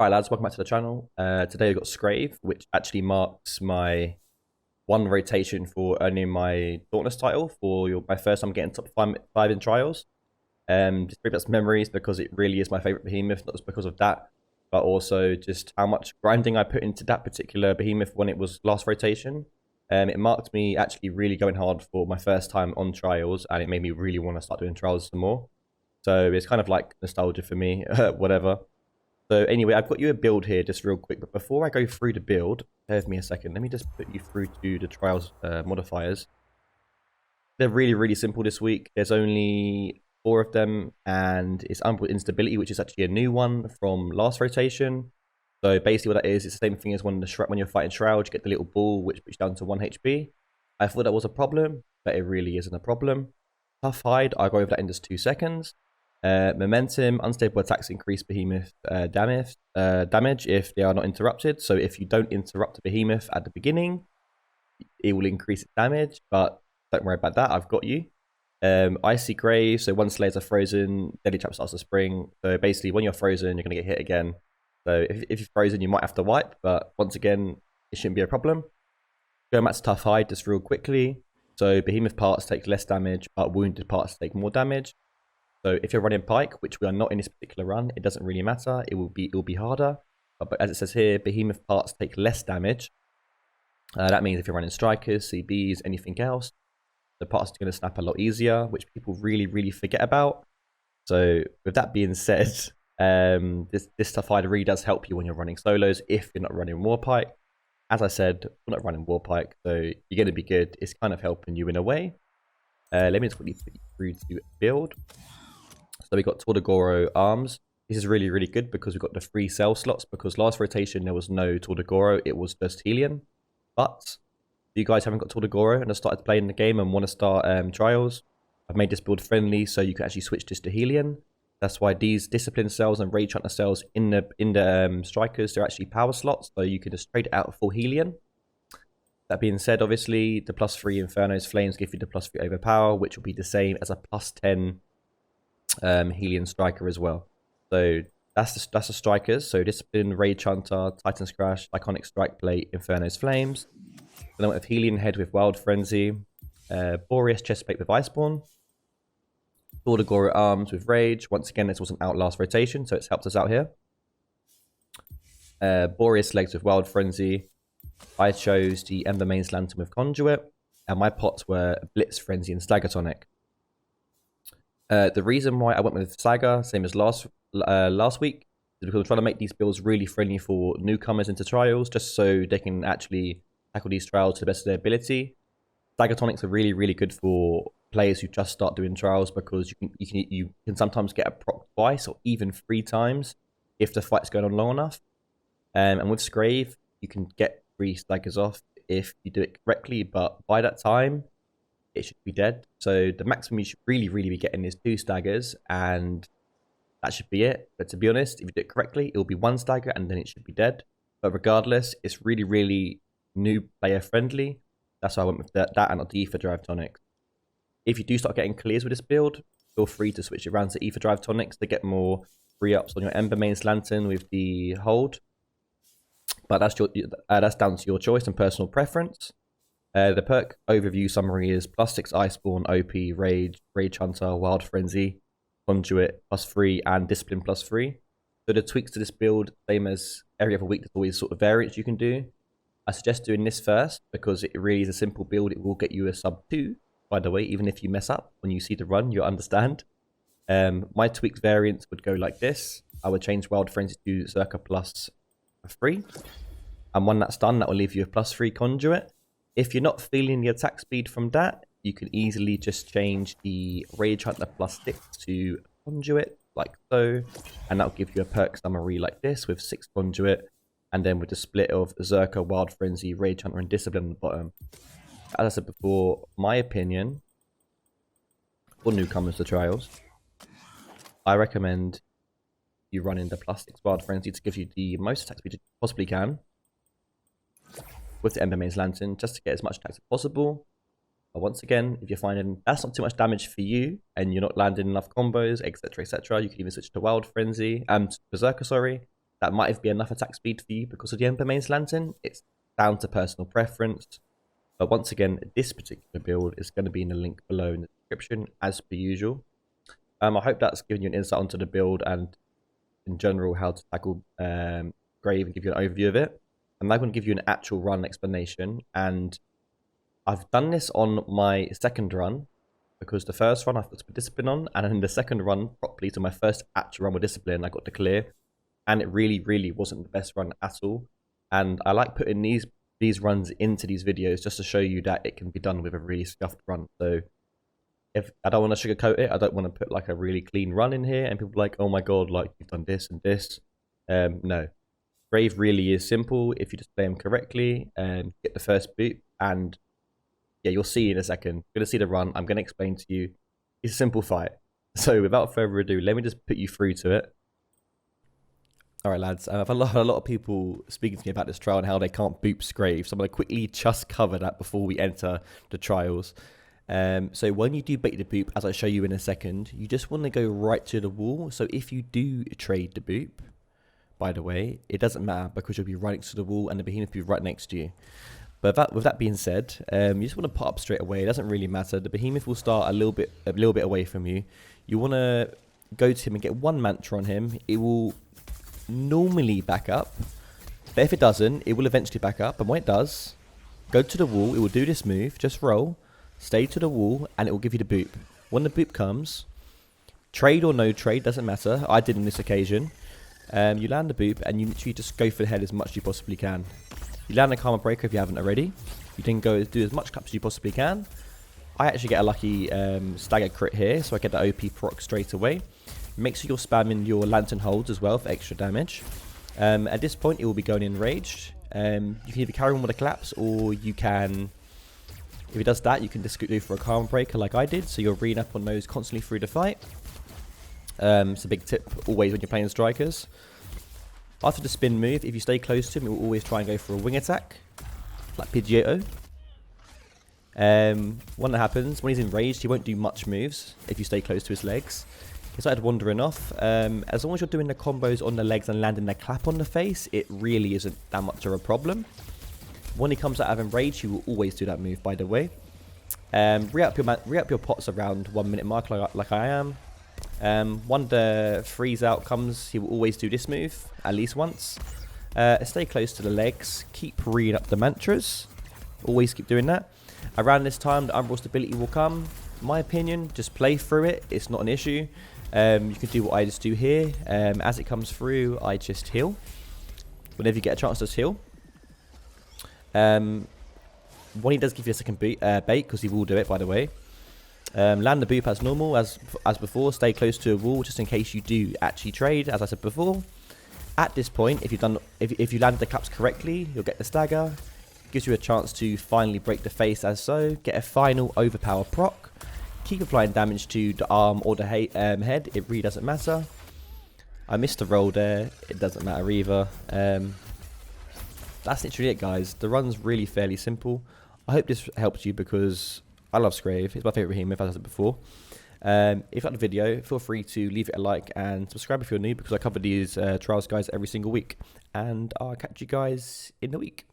Alright lads, welcome back to the channel. Today I've got Skraev, which actually marks my one rotation for earning my Dauntless title for my first time getting top five in trials. Just bring back some memories because it really is my favourite behemoth, not just because of that, but also just how much grinding I put into that particular behemoth when it was last rotation. It marked me actually really going hard for my first time on trials, and it made me really want to start doing trials some more. So it's kind of like nostalgia for me, whatever. So anyway, I've got you a build here just real quick, but before I go through the build, bear with me a second, let me just put you through to the trials modifiers. They're really, really simple this week. There's only 4 of them, and it's Unbreakable Instability, which is actually a new one from last rotation. So basically what that is, it's the same thing as when you're fighting Shroud, you get the little ball, which puts you down to 1 HP. I thought that was a problem, but it really isn't a problem. Tough Hide, I'll go over that in just 2 seconds. Momentum, unstable attacks increase behemoth damage if they are not interrupted. So if you don't interrupt the behemoth at the beginning, it will increase its damage, but don't worry about that, I've got you. Icy Grave, so once slayers are frozen, Deadly Trap starts to spring. So basically when you're frozen, you're going to get hit again. So if you're frozen, you might have to wipe, but once again, it shouldn't be a problem. Going back to Tough Hide just real quickly. So behemoth parts take less damage, but wounded parts take more damage. So if you're running Pike, which we are not in this particular run, it doesn't really matter. It will be harder. But as it says here, behemoth parts take less damage. That means if you're running strikers, CBs, anything else, the parts are going to snap a lot easier, which people really, really forget about. So with that being said, this Tough Hide really does help you when you're running solos if you're not running Warpike. As I said, we're not running Warpike, so you're going to be good. It's kind of helping you in a way. Let me just quickly put you through to build. So we got Tordagoro arms. This is really, really good because we've got the 3 cell slots, because last rotation there was no Tordagoro, it was just Helion. But if you guys haven't got Tordagoro and have started playing the game and want to start trials, I've made this build friendly so you can actually switch this to Helion. That's why these discipline cells and Rage Hunter cells in the strikers, they're actually power slots, so you can just trade it out for Helion. That being said, obviously the +3 Inferno's Flames give you the +3 overpower, which will be the same as a +10 Helion striker as well. So that's the strikers. So Discipline, Rage Hunter, Titan's Crash, Iconic Strike Plate, Inferno's Flames. Then with Helion Head with Wild Frenzy, Boreas Chestplate with Iceborne, Tordagoro arms with Rage. Once again, this was an outlast rotation, so it's helped us out here. Boreas legs with Wild Frenzy. I chose the Ember Mains Lantern with Conduit, and my pots were Blitz Frenzy and Stagger Tonic. The reason why I went with Saga, same as last week, is because I'm trying to make these builds really friendly for newcomers into trials, just so they can actually tackle these trials to the best of their ability. Stagger Tonics are really, really good for players who just start doing trials, because you can sometimes get a proc twice or even 3 times if the fight's going on long enough. And with Skraev, you can get 3 staggers off if you do it correctly, but by that time, it should be dead. So the maximum you should really, really be getting is 2 staggers, and that should be it. But to be honest, if you do it correctly, it will be 1 stagger and then it should be dead. But regardless, it's really, really new player friendly. That's why I went with that and not the Ether Drive Tonics. If you do start getting clears with this build, feel free to switch it around to Ether Drive Tonics to get more free-ups on your Ember Mains Lantern with the hold. But that's down to your choice and personal preference. The perk overview summary is +6 Iceborne, OP, Rage Hunter, Wild Frenzy, Conduit +3, and Discipline +3. So the tweaks to this build, same as every other week, there's always sort of variants you can do. I suggest doing this first because it really is a simple build. It will get you a sub 2, by the way. Even if you mess up when you see the run, you'll understand. My tweaked variants would go like this. I would change Wild Frenzy to circa +3. And when that's done, that will leave you a +3 Conduit. If you're not feeling the attack speed from that, you can easily just change the Rage Hunter +6 to Conduit, like so. And that'll give you a perk summary like this with 6 Conduit. And then with the split of Zerka, Wild Frenzy, Rage Hunter, and Discipline on the bottom. As I said before, my opinion, for newcomers to trials, I recommend you run in the +6 Wild Frenzy to give you the most attack speed you possibly can with the Ember Mains Lantern, just to get as much attack as possible. But once again, if you're finding that's not too much damage for you and you're not landing enough combos, etc., etc., you can even switch to Wild Frenzy, Berserker, sorry. that might be enough attack speed for you because of the Ember main slanting. It's down to personal preference. But once again, this particular build is going to be in the link below in the description, as per usual. I hope that's given you an insight onto the build and in general how to tackle Skraev and give you an overview of it. I'm now going to give you an actual run explanation, and I've done this on my second run because the first run I put discipline on, and then the second run properly, so my first actual run with discipline, I got to clear, and it really wasn't the best run at all. And I like putting these runs into these videos just to show you that it can be done with a really scuffed run. So if I don't want to sugarcoat it, I don't want to put like a really clean run in here and people are like, oh my god, like you've done this and this. No, Skraev really is simple if you just play him correctly and get the first boot. And yeah, you'll see in a second. You're going to see the run. I'm going to explain to you. It's a simple fight. So without further ado, let me just put you through to it. All right, lads, I've had a lot of people speaking to me about this trial and how they can't boop Skraev, so I'm going to quickly just cover that before we enter the trials. So when you do bait the boop, as I show you in a second, you just want to go right to the wall. So if you do trade the boop, by the way, it doesn't matter because you'll be right next to the wall and the behemoth will be right next to you. But with that being said, you just want to put up straight away. It doesn't really matter. The behemoth will start a little bit away from you. You want to go to him and get one mantra on him. It will normally back up, but if it doesn't, it will eventually back up. And when it does, go to the wall. It will do this move. Just roll, stay to the wall, and it will give you the boop. When the boop comes, trade or no trade, doesn't matter. I did on this occasion. You land the boop, and you literally just go for the head as much as you possibly can. You land a Karma Breaker if you haven't already. You then go do as much claps as you possibly can. I actually get a lucky stagger crit here, so I get the OP proc straight away. Make sure you're spamming your lantern holds as well for extra damage. At this point, it will be going enraged. You can either carry on with the collapse, or you can, if it does that, you can just go for a Karma Breaker like I did, so you're reading up on those constantly through the fight. It's a big tip always when you're playing strikers. After the spin move, if you stay close to him, it will always try and go for a wing attack, like Pidgeotto. When that happens, when he's enraged, he won't do much moves if you stay close to his legs. He started wandering off. As long as you're doing the combos on the legs and landing the clap on the face, it really isn't that much of a problem. When he comes out of enraged, you will always do that move, by the way. Re-up your pots around 1 minute mark like I am. When the freeze out comes, he will always do this move at least once. Stay close to the legs. Keep reading up the mantras. Always keep doing that. Around this time, the umbral stability will come. In my opinion, just play through it. It's not an issue. You can do what I just do here. As it comes through, I just heal. Whenever you get a chance, just heal. When he does give you a second bait, because he will do it, by the way. Land the boop as normal, as before. Stay close to a wall, just in case you do actually trade, as I said before. At this point, if you landed the claps correctly, you'll get the stagger. Gives you a chance to finally break the face as so. Get a final overpower proc. Keep applying damage to the arm or the head. It really doesn't matter. I missed a roll there. It doesn't matter either. That's literally it, guys. The run's really fairly simple. I hope this helps you because I love Skraev. It's my favourite behemoth, as I said before. If you like the video, feel free to leave it a like and subscribe if you're new, because I cover these trials guys every single week. And I'll catch you guys in the week.